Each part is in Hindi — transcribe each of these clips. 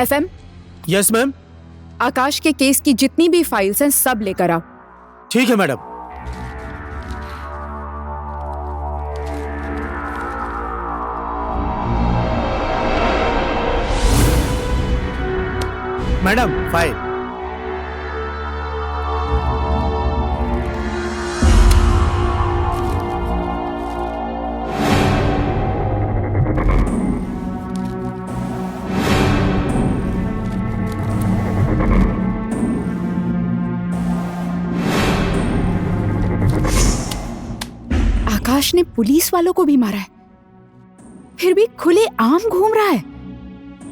FM, yes ma'am. आकाश के केस की जितनी भी फाइल्स हैं सब लेकर आओ। ठीक है मैडम। Madam file. आकाश ने पुलिस वालों को भी मारा है, फिर भी खुले आम घूम रहा है।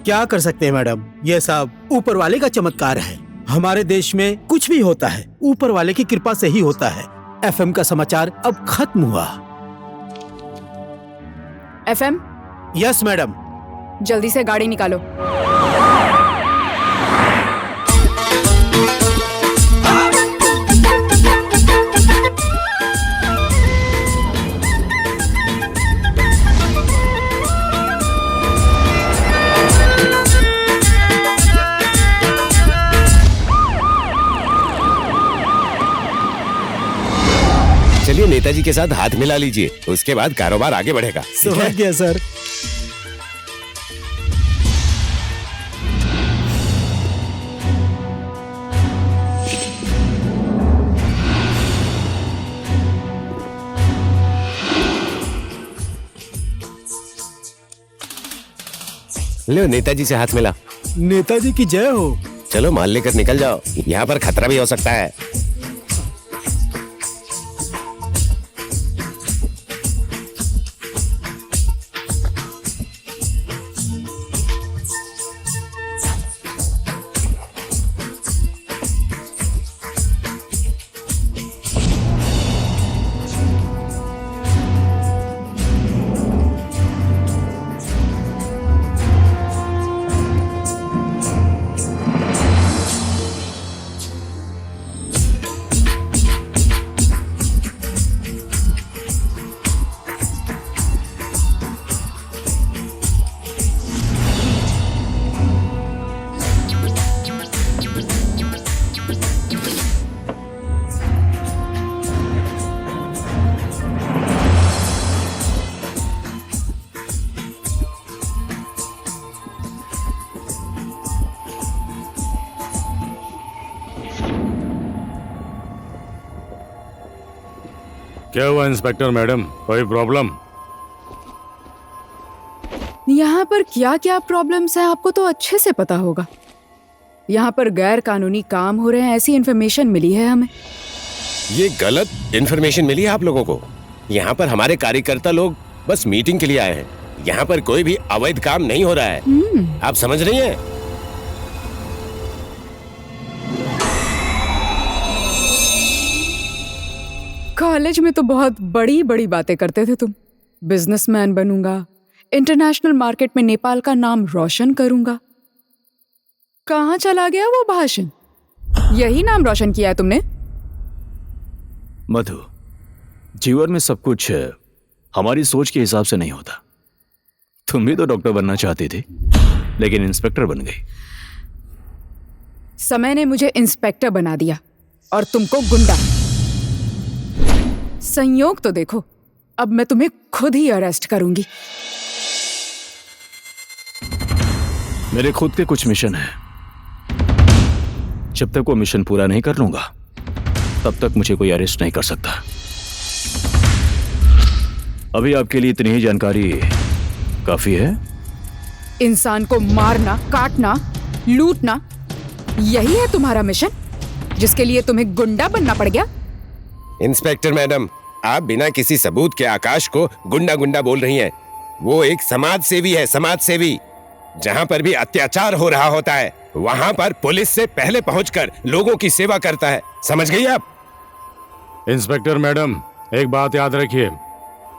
क्या कर सकते हैं मैडम, ये सब ऊपर वाले का चमत्कार है। हमारे देश में कुछ भी होता है ऊपर वाले की कृपा से ही होता है। एफएम का समाचार अब खत्म हुआ। FM, yes madam. जल्दी से गाड़ी निकालो। चलिए नेताजी के साथ हाथ मिला लीजिए, उसके बाद कारोबार आगे बढ़ेगा। समझ गया सर। लो नेताजी से हाथ मिला। नेताजी की जय हो। चलो माल लेकर निकल जाओ, यहाँ पर खतरा भी हो सकता है। क्या हुआ इंस्पेक्टर मैडम, कोई प्रॉब्लम? यहाँ पर क्या क्या प्रॉब्लम्स हैं आपको तो अच्छे से पता होगा। यहाँ पर गैर कानूनी काम हो रहे हैं, ऐसी इन्फॉर्मेशन मिली है हमें। ये गलत इन्फॉर्मेशन मिली है आप लोगों को। यहाँ पर हमारे कार्यकर्ता लोग बस मीटिंग के लिए आए हैं। यहाँ पर कोई भी अवैध काम नहीं हो रहा है। आप समझ रही हैं? कॉलेज में तो बहुत बड़ी बड़ी बातें करते थे तुम। बिजनेसमैन बनूंगा, इंटरनेशनल मार्केट में नेपाल का नाम रोशन करूंगा। कहाँ चला गया वो भाषण? यही नाम रोशन किया है तुमने? मधु, जीवन में सब कुछ हमारी सोच के हिसाब से नहीं होता। तुम भी तो डॉक्टर बनना चाहती थी, लेकिन इंस्पेक्टर बन गई। समय ने मुझे इंस्पेक्टर बना दिया और तुमको गुंडा। संयोग तो देखो, अब मैं तुम्हें खुद ही अरेस्ट करूंगी। मेरे खुद के कुछ मिशन है। जब तक वो मिशन पूरा नहीं कर लूंगा, तब तक मुझे कोई अरेस्ट नहीं कर सकता। अभी आपके लिए इतनी ही जानकारी काफी है। इंसान को मारना, काटना, लूटना, यही है तुम्हारा मिशन, जिसके लिए तुम्हें गुंडा बनना पड़ गया? इंस्पेक्टर मैडम, आप बिना किसी सबूत के आकाश को गुंडा गुंडा बोल रही हैं। वो एक समाज सेवी है, समाज सेवी। जहाँ पर भी अत्याचार हो रहा होता है, वहाँ पर पुलिस से पहले पहुंचकर लोगों की सेवा करता है। समझ गई आप? इंस्पेक्टर मैडम, एक बात याद रखिए,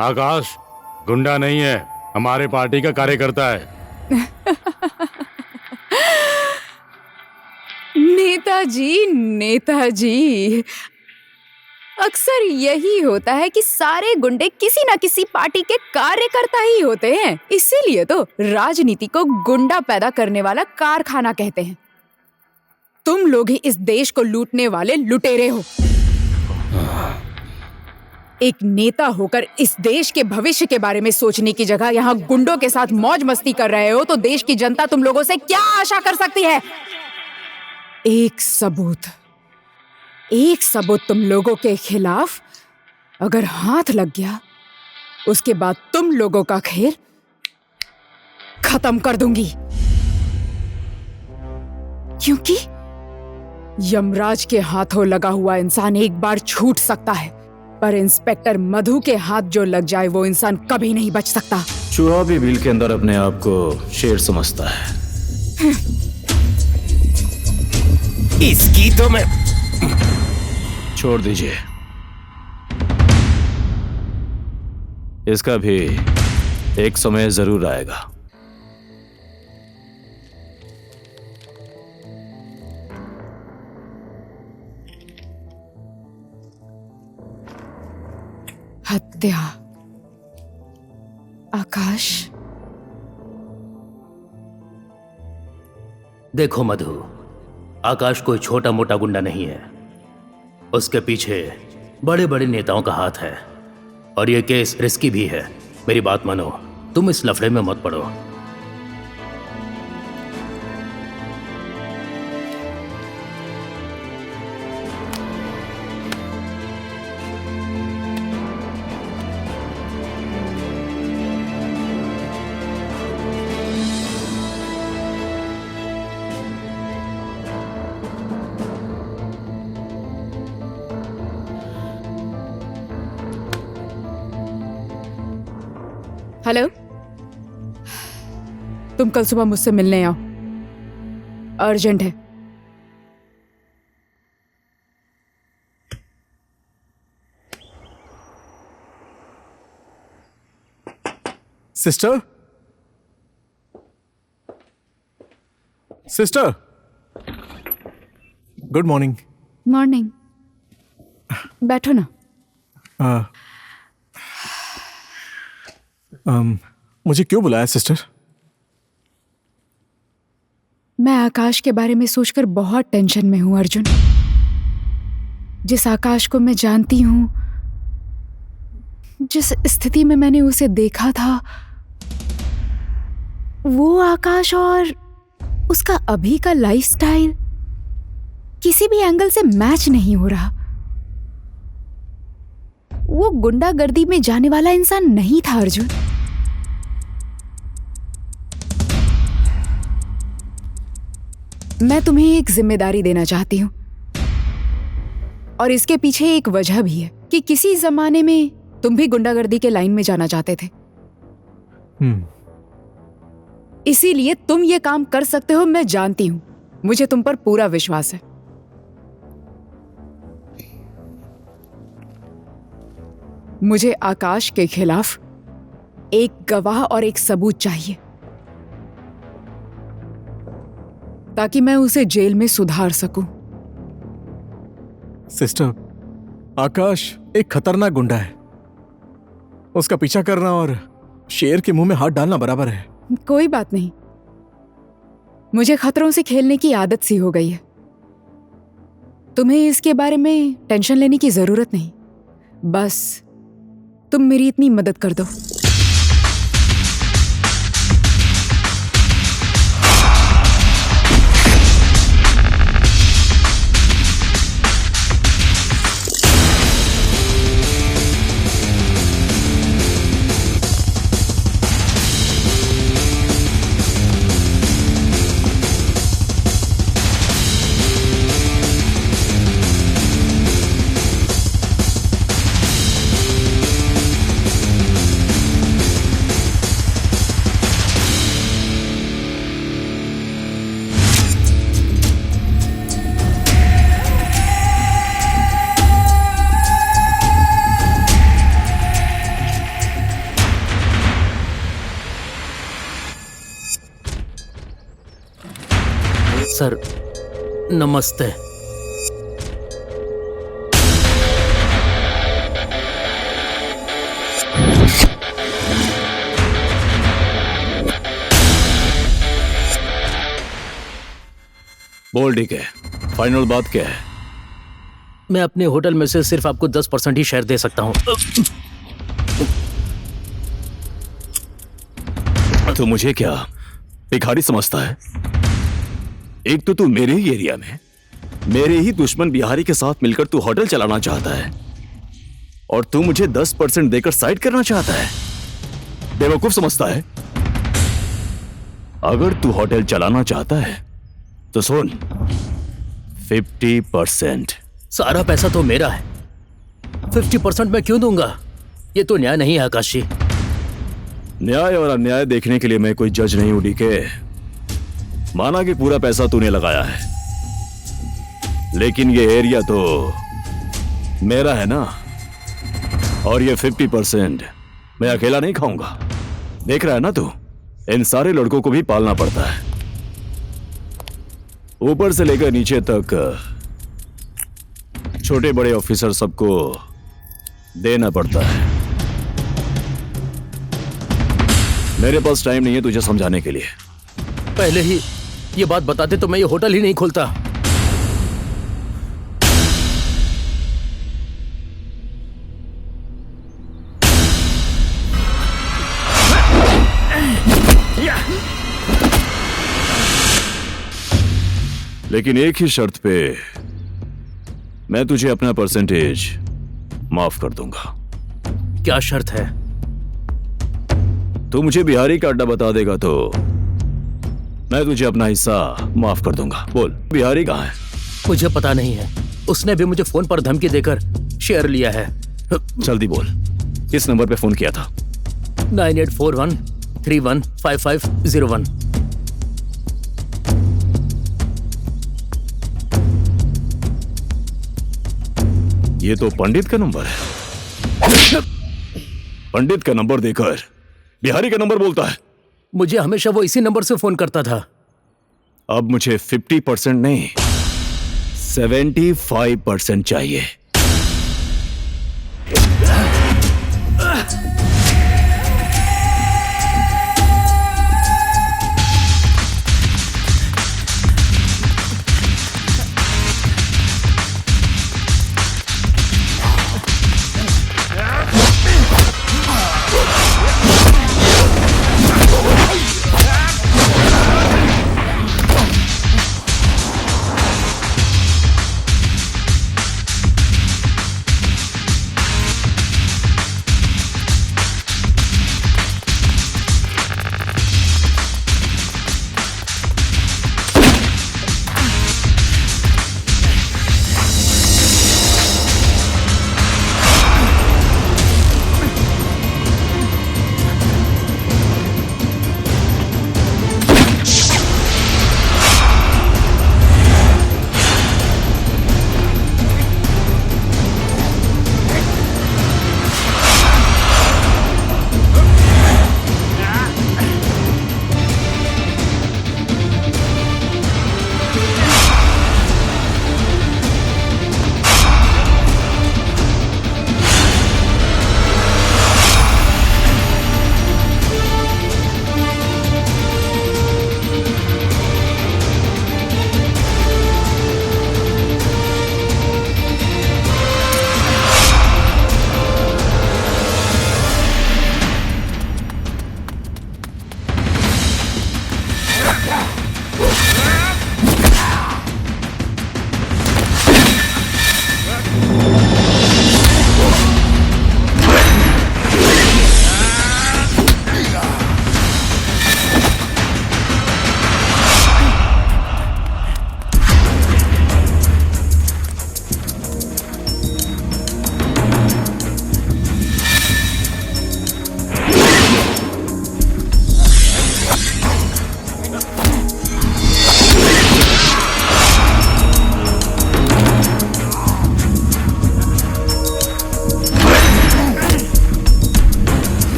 आकाश गुंडा नहीं है, हमारे पार्टी का कार्यकर्ता है। नेताजी, नेताजी, अक्सर यही होता है कि सारे गुंडे किसी न किसी पार्टी के कार्यकर्ता ही होते हैं। इसीलिए तो राजनीति को गुंडा पैदा करने वाला कारखाना कहते हैं। तुम लोग ही इस देश को लूटने वाले लुटेरे हो। एक नेता होकर इस देश के भविष्य के बारे में सोचने की जगह यहाँ गुंडों के साथ मौज मस्ती कर रहे हो, तो देश की जनता तुम लोगों से क्या आशा कर सकती है? एक सबूत तुम लोगों के खिलाफ अगर हाथ लग गया, उसके बाद तुम लोगों का खेल खत्म कर दूंगी। क्योंकि यमराज के हाथों लगा हुआ इंसान एक बार छूट सकता है, पर इंस्पेक्टर मधु के हाथ जो लग जाए वो इंसान कभी नहीं बच सकता। चूहा भी बिल के अंदर अपने आप को शेर समझता है। इसकी तो मैं छोड़ दीजिए, इसका भी एक समय जरूर आएगा। हत्या। आकाश, देखो मधु, आकाश कोई छोटा मोटा गुंडा नहीं है। उसके पीछे बड़े बड़े नेताओं का हाथ है और ये केस रिस्की भी है। मेरी बात मानो, तुम इस लफड़े में मत पड़ो। हेलो, तुम कल सुबह मुझसे मिलने आओ, अर्जेंट है। Sister, good morning. मॉर्निंग। बैठो ना। मुझे क्यों बुलाया सिस्टर? मैं आकाश के बारे में सोचकर बहुत टेंशन में हूं अर्जुन। जिस आकाश को मैं जानती हूं, जिस स्थिति में मैंने उसे देखा था, वो आकाश और उसका अभी का लाइफस्टाइल किसी भी एंगल से मैच नहीं हो रहा। वो गुंडागर्दी में जाने वाला इंसान नहीं था अर्जुन। मैं तुम्हें एक जिम्मेदारी देना चाहती हूं, और इसके पीछे एक वजह भी है कि किसी जमाने में तुम भी गुंडागर्दी के लाइन में जाना चाहते थे। इसीलिए तुम ये काम कर सकते हो, मैं जानती हूं। मुझे तुम पर पूरा विश्वास है। मुझे आकाश के खिलाफ एक गवाह और एक सबूत चाहिए, ताकि मैं उसे जेल में सुधार सकूं। सिस्टर, आकाश एक खतरनाक गुंडा है। उसका पीछा करना और शेर के मुंह में हाथ डालना बराबर है। कोई बात नहीं, मुझे खतरों से खेलने की आदत सी हो गई है। तुम्हें इसके बारे में टेंशन लेने की जरूरत नहीं। बस तुम मेरी इतनी मदद कर दो। सर, नमस्ते। बोल ठीक है, फाइनल बात क्या है? मैं अपने होटल में से सिर्फ आपको 10% ही शेयर दे सकता हूँ। तो मुझे क्या भिखारी समझता है? एक तो तू मेरे ही एरिया में मेरे ही दुश्मन बिहारी के साथ मिलकर तू होटल चलाना चाहता है, और तू मुझे 10% देकर साइड करना चाहता है। बेवकूफ समझता है? अगर तू होटल चलाना चाहता है तो सुन, 50%। सारा पैसा तो मेरा है, 50% मैं क्यों दूंगा? ये तो न्याय नहीं है आकाश जी। न्याय और अन्याय देखने के लिए मैं कोई जज नहीं हूं डीके। माना कि पूरा पैसा तूने लगाया है, लेकिन ये एरिया तो मेरा है ना, और ये 50% मैं अकेला नहीं खाऊंगा। देख रहा है ना तू, इन सारे लड़कों को भी पालना पड़ता है, ऊपर से लेकर नीचे तक छोटे बड़े ऑफिसर सबको देना पड़ता है। मेरे पास टाइम नहीं है तुझे समझाने के लिए। पहले ही ये बात बताते तो मैं ये होटल ही नहीं खोलता। लेकिन एक ही शर्त पे मैं तुझे अपना परसेंटेज माफ कर दूंगा। क्या शर्त है? तू मुझे बिहारी का अड्डा बता देगा तो मैं तुझे अपना हिस्सा माफ कर दूंगा। बोल, बिहारी कहाँ है? मुझे पता नहीं है, उसने भी मुझे फोन पर धमकी देकर शेयर लिया है। जल्दी बोल, किस नंबर पे फोन किया था? 9841315501। ये तो पंडित का नंबर है। पंडित का नंबर देकर बिहारी का नंबर बोलता है। मुझे हमेशा वो इसी नंबर से फोन करता था। अब मुझे 50% नहीं, 75% चाहिए।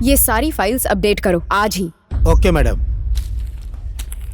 ये सारी फाइल्स अपडेट करो आज ही। Okay madam.